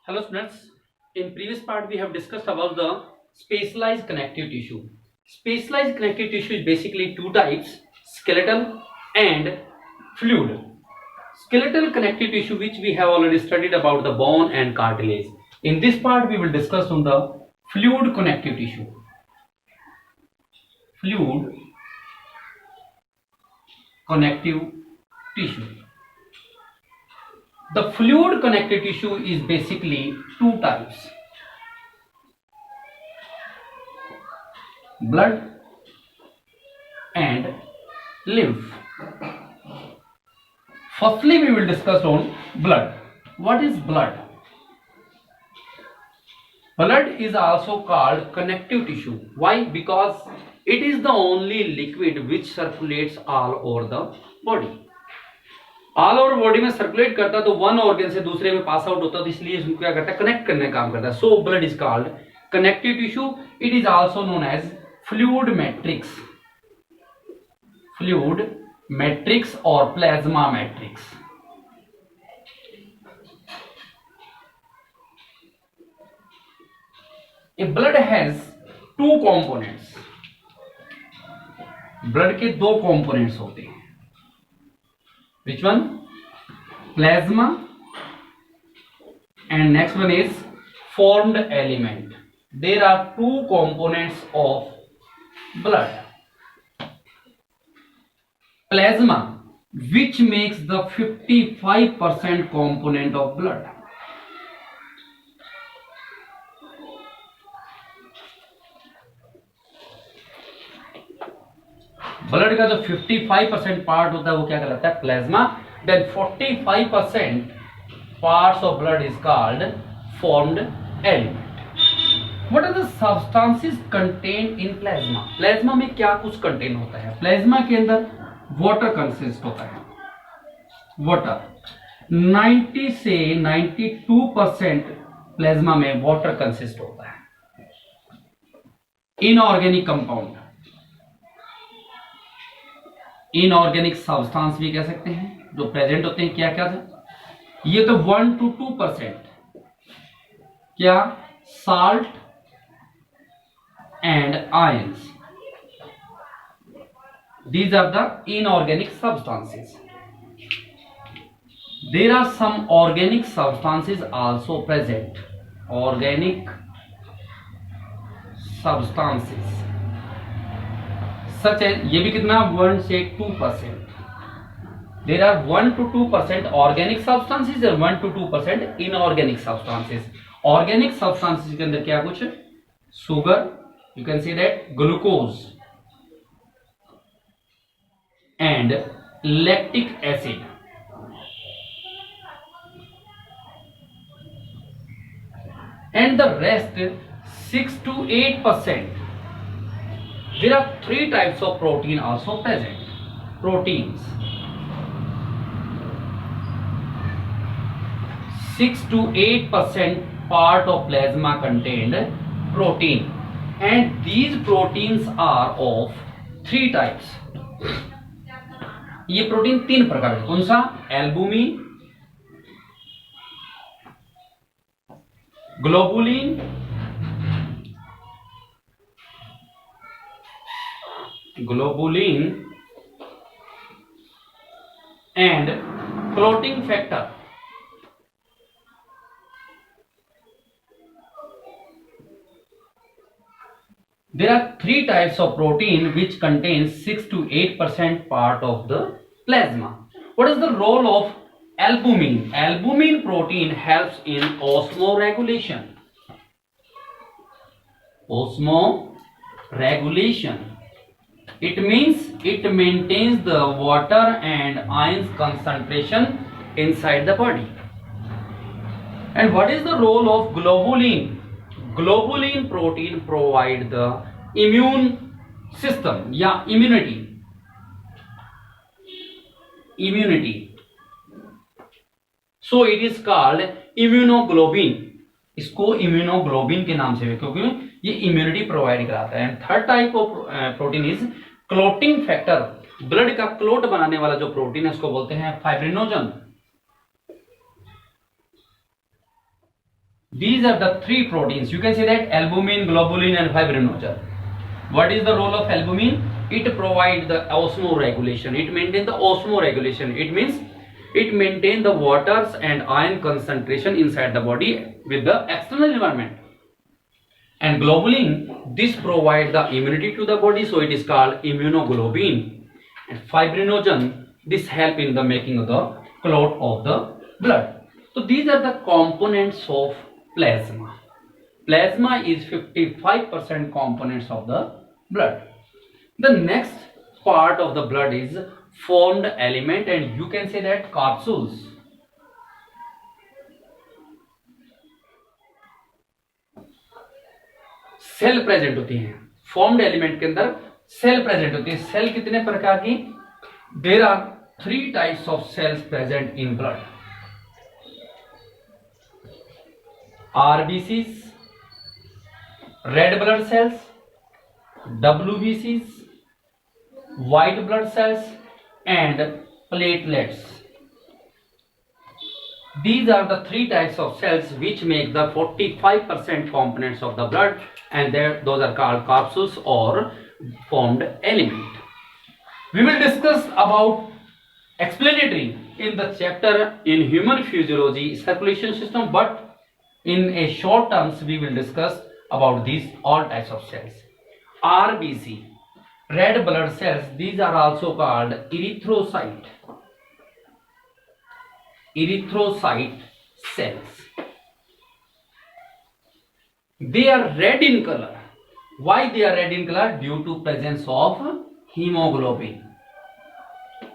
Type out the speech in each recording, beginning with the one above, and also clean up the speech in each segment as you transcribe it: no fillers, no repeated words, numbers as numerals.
Hello students, in previous part we have discussed about the specialized connective tissue. Specialized connective tissue is basically two types, skeletal and fluid. Skeletal connective tissue, which we have already studied about the bone and cartilage. In this part we will discuss on the fluid connective tissue. Fluid connective tissue. The fluid connective tissue is basically two types, blood and lymph. Firstly, we will discuss on blood. What is blood? Blood is also called connective tissue. Why? Because it is the only liquid which circulates all over the body. All over body में circulate करता है तो one organ से दूसरे में pass out होता है, तो इसलिए इसको क्या करता है, कनेक्ट करने का काम करता है. So blood is called connective tissue. It is also known as fluid matrix. Fluid matrix और plasma matrix. A blood has two components. Blood के दो कंपोनेंट्स होते हैं. Which one? Plasma, and next one is formed element. There are two components of blood. Plasma, which makes the 55% component of blood. Blood का जो 55% part होता है वो क्या कहलाता है, plasma. Then 45% parts of blood is called formed element. What are the substances contained in plasma. Plasma में क्या कुछ कंटेन होता है. प्लाज्मा के अंदर वाटर कंसिस्ट होता है. वाटर 90 से 92% प्लाज्मा में वाटर कंसिस्ट होता है. इनऑर्गेनिक कंपाउंड, इनऑर्गेनिक सब्सटेंस भी कह सकते हैं जो प्रेजेंट होते हैं. क्या क्या था ये, तो 1 to 2% क्या, salt and ions. These are the inorganic substances. There are some organic substances also present. Organic substances such है, ये भी कितना 1 से 2%. There are 1 to 2% organic substances और 1 to 2% inorganic substances. Organic substances के अंदर क्या कुछ, sugar, you can see that glucose and lactic acid. And the rest 6 to 8%. There are three types of protein also present. Proteins. 6 to 8% part of plasma contained protein, and these proteins are of three types. ये protein तीन प्रकार है. कौन सा? Albumin, globulin, and clotting factor. There are three types of protein which contains 6 to 8% part of the plasma. What is the role of albumin? Albumin protein helps in osmoregulation. Osmoregulation. It means it maintains the water and ions concentration inside the body. And what is the role of globulin? Globulin protein provide the immune system, immunity. So it is called immunoglobulin. इसको immunoglobulin के नाम से, क्योंकि ये immunity provide कराता है. And third type of protein is clotting factor. Blood का clot बनाने वाला जो प्रोटीन है उसको बोलते हैं fibrinogen. These are the three proteins. You can say that albumin, globulin and fibrinogen. What is the role of albumin? It provides the osmoregulation. It maintains the osmoregulation. It means it maintains the waters and ion concentration inside the body with the external environment. And globulin, this provides the immunity to the body, so it is called immunoglobulin. And fibrinogen, this help in the making of the clot of the blood. So these are the components of plasma. Plasma is 55% components of the blood. The next part of the blood is formed element, and you can say that capsules. Cell present होती हैं formed element के अंदर. Cell present होती है. Cell कितने प्रकार की? There are 3 types of cells present in blood. RBCs, red blood cells, WBCs, white blood cells and platelets. These are the 3 types of cells which make the 45% components of the blood, and those are called capsules or formed element. We will discuss about explanatory in the chapter in human physiology, circulation system, but in a short terms we will discuss about these all types of cells. RBC, red blood cells, these are also called erythrocyte. Erythrocyte cells. They are red in color. Why they are red in color? Due to presence of hemoglobin.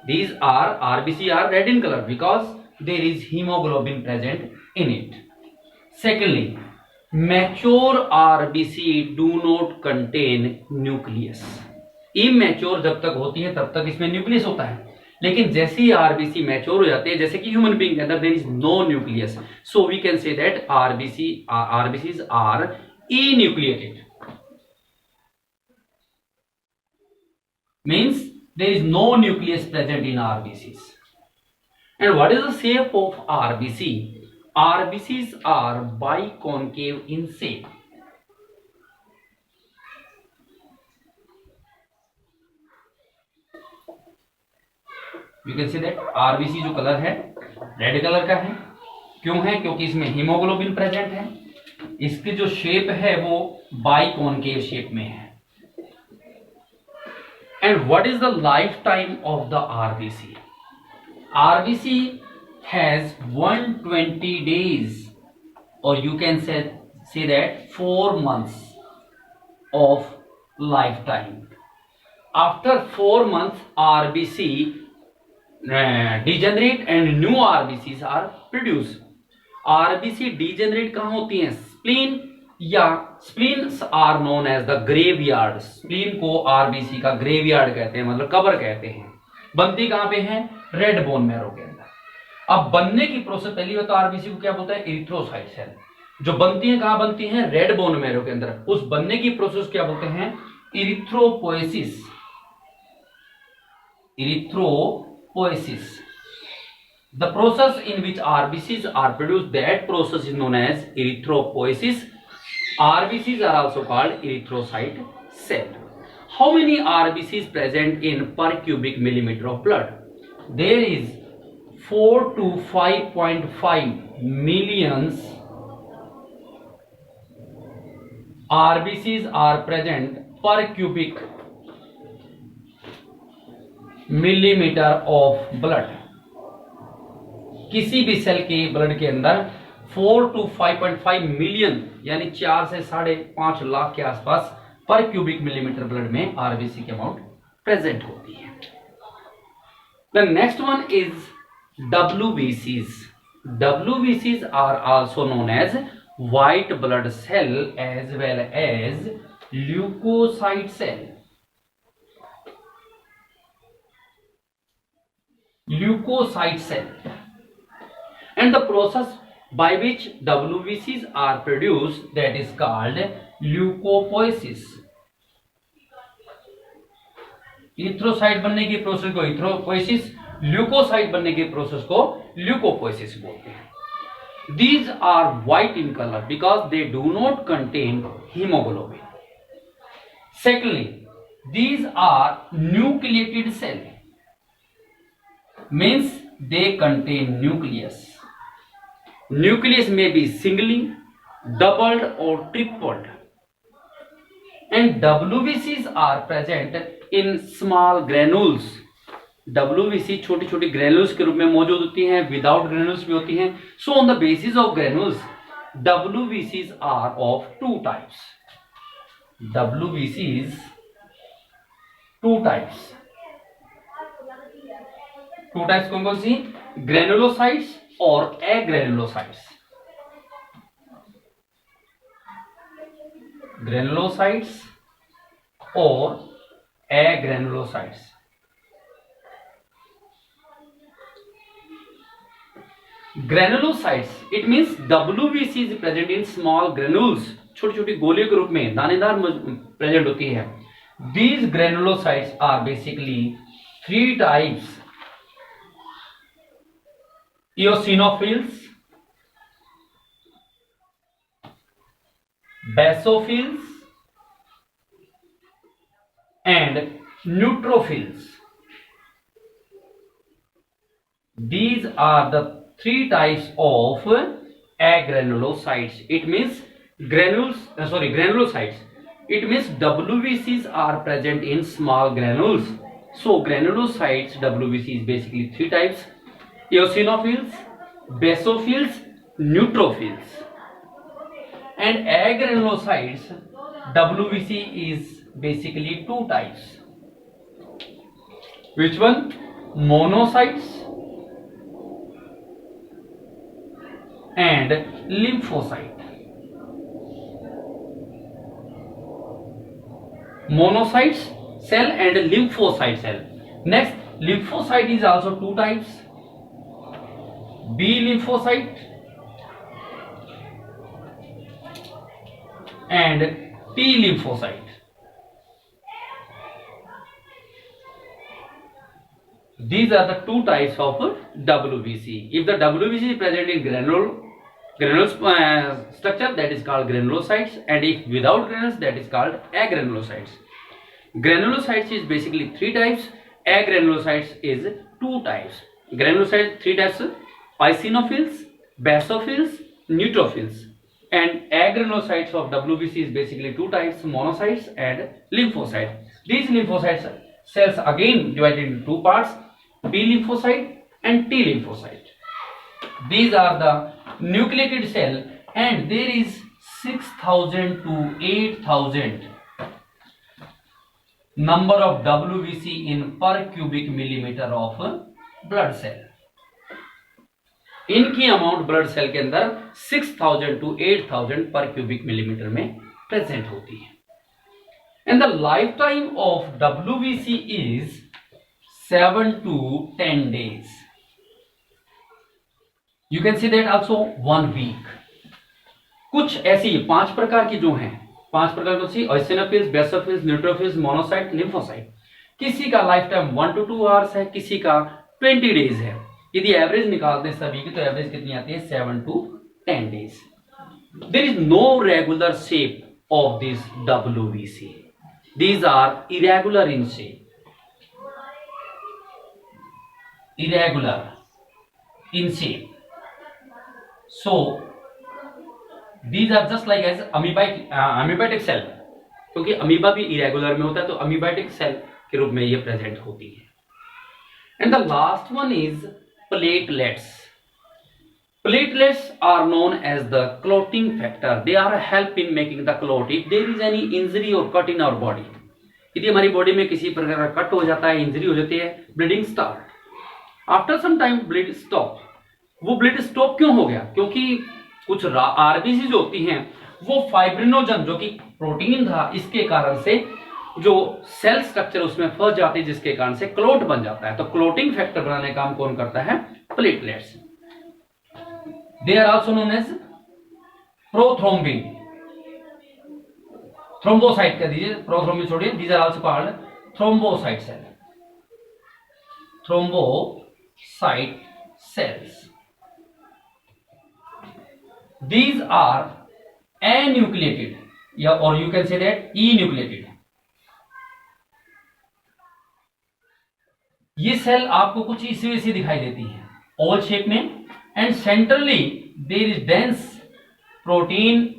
These are RBC are red in color because there is hemoglobin present in it. Secondly, mature RBC do not contain nucleus. Immature जब तक होती है तब तक इसमें nucleus होता है, लेकिन जैसे ही आरबीसी मैच्योर हो जाते हैं, जैसे कि ह्यूमन बीइंग के अंदर there is no nucleus, so we can say that RBCs are enucleated. Means there is no nucleus present in RBCs. And what is the shape of RBC? RBCs are biconcave in shape. You can see that RBC जो colour है red colour का है. क्यों है? क्योंकि इसमें haemoglobin present है. इसकी जो शेप है वो बाइकॉनकेव शेप में है. And what is the life time of the RBC? RBC has 120 days, or you can say that 4 months of lifetime. After 4 months RBC degenerate and new RBCs are produced. RBC degenerate कहाँ होती हैं? Spleen, या spleens are known as the graveyard. Spleen को RBC का graveyard कहते हैं, मतलब कब्र कहते हैं. बनती कहाँ पे है? रेड बोन मैरो के अंदर. अब बनने की प्रोसेस, पहली बात तो आरबीसी को क्या बोलता है? Erythrocyte cell. जो बनती है कहां बनती है? रेड बोन मैरो के अंदर. उस बनने की प्रोसेस क्या बोलते हैं? Erythropoiesis. Erythropoiesis. The process in which RBCs are produced, that process is known as erythropoiesis. RBCs are also called erythrocyte cell. How many RBCs present in per cubic millimetre of blood? There is 4 to 5.5 millions RBCs are present per cubic millimeter of blood. किसी भी cell के blood के अंदर 4 to 5.5 million यानी 4 से 5.5 लाख के आसपास पर क्यूबिक मिलीमीटर ब्लड में आरबीसी की अमाउंट प्रेजेंट होती है. The next one is WBCs. WBCs are also known as white blood cell as well as leukocyte cell. Leukocyte cell. And the process by which WBCs are produced, that is called leukopoiesis. Erythrocyte बनने की process को erythropoiesis, leucocyte बनने की process को leucopoiesis बोलते हैं. These are white in color because they do not contain hemoglobin. Secondly, these are nucleated cell, means they contain nucleus. Nucleus may be singly, doubled or tripled. And WBCs are present in small granules. WBC छोटी छोटी granules के रूप में मौजूद होती हैं, without granules भी होती हैं. So on the basis of granules, WBCs are of two types. WBCs two types. Two types कौन कौन सी? ग्रेनुलोसाइट्स और एग्रेनुलोसाइट्स. ग्रेनुलोसाइट्स और agranulocytes. Granulocytes, it means WBC is present in small granules, छोटी छोटी गोलियों के रूप में दानेदार प्रेजेंट होती है. These granulocytes are basically three types: eosinophils, basophils and neutrophils. These are the three types of agranulocytes. It means granulocytes. It means WBCs are present in small granules. So granulocytes, WBC is basically three types: eosinophils, basophils, neutrophils. And agranulocytes, WBC is basically two types. Which one? Monocytes and lymphocyte. Monocytes cell and lymphocyte cell. Next, lymphocyte is also two types: B lymphocyte and T lymphocyte. These are the two types of WBC. If the WBC is present in granule structure, that is called granulocytes, and if without granules, that is called agranulocytes. Granulocytes is basically three types. Agranulocytes is two types. Granulocytes three types: eosinophils, basophils, neutrophils. And agranulocytes of WBC is basically two types: monocytes and lymphocytes. These lymphocytes cells again divided into two parts: B lymphocyte and T lymphocyte. These are the nucleated cell, and there is 6,000 to 8,000 number of WBC in per cubic millimeter of blood cell. इनकी amount blood cell के अंदर 6,000 to 8,000 पर cubic millimetre में present होती है. And the life time of WBC is 7 to 10 days. You can see that also 1 week. कुछ ऐसी 5 प्रकार की जो हैं, 5 प्रकार की eosinophils, basophils, neutrophils, monocyte, lymphocyte. किसी का लाइफ टाइम 1 to 2 hours है, किसी का 20 days है. यदि एवरेज निकालते हैं सभी की तो एवरेज कितनी आती है? 7 to 10 days. There is no regular shape of this WBC. These are irregular in shape. Irregular in shape. So these are just like as amoebatic cell, क्योंकि अमीबा भी इरेगुलर में होता है तो अमीबाटिक सेल के रूप में ये प्रेजेंट होती है. And the last one is platelets. Platelets are known as the clotting factor. They are a help in making the clot. If there is any injury or cut in our body, यदि हमारी body में किसी प्रकार का cut हो जाता है, injury हो जाती है, bleeding start. After some time bleed stop. वो ब्लीड स्टॉप क्यों हो गया? क्योंकि कुछ आरबीसी जो होती हैं वो फाइब्रिनोजन जो कि प्रोटीन था, इसके कारण से जो सेल स्ट्रक्चर उसमें फंस जाती है, जिसके कारण से क्लोट बन जाता है. तो क्लोटिंग फैक्टर बनाने का काम कौन करता है? Platelets. They are also known as prothrombin. Thrombocyte कह दीजिए, प्रोथ्रोम्बिन छोड़िए. These are also called thrombocyte cell. Thrombocyte cells. these are anucleated, yeah, or you can say that enucleated. ये सेल आपको कुछ इस वैसी दिखाई देती है, ओवल शेप में, and centrally there is dense protein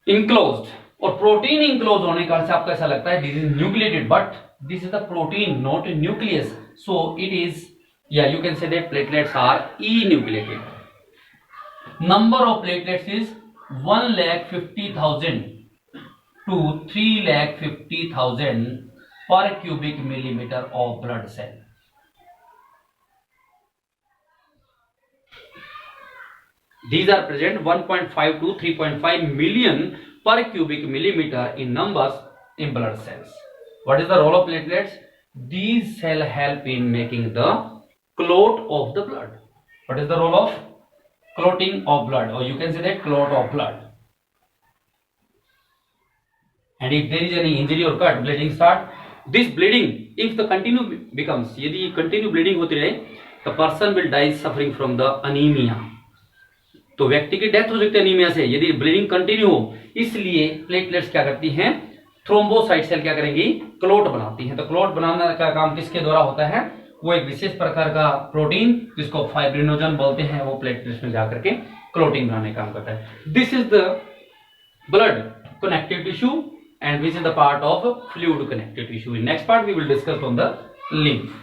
enclosed, और प्रोटीन इंक्लोज होने का आपको ऐसा लगता है this is nucleated, but this is the protein not nucleus, so it is, या you can say that platelets are enucleated. Number of platelets is 1,50,000 to 3,50,000 per cubic millimeter of blood cell. These are present 1.5 to 3.5 million per cubic millimeter in numbers in blood cells. What is the role of platelets? These cells help in making the clot of the blood. What is the role of clotting of blood, or you can say that clot of blood? And if there is any injury or cut, bleeding start. This bleeding, if the continue becomes, यदि continue bleeding होती रहे, the person will die suffering from the anemia. तो व्यक्ति की death हो सकती है anaemia से यदि ब्लीडिंग कंटिन्यू हो. इसलिए प्लेटलेट्स क्या करती हैं, थ्रोम्बोसाइट सेल क्या करेंगी, क्लोट बनाती हैं. तो क्लोट बनाने का काम किसके द्वारा होता है, वो एक विशेष प्रकार का प्रोटीन जिसको फाइब्रिनोजन बोलते हैं, वो प्लेटलेट्स में जाकर के क्लोटिंग बनाने का काम करता है. This is the blood connective tissue and which is the part of fluid connective tissue. In next part we will discuss on the lymph.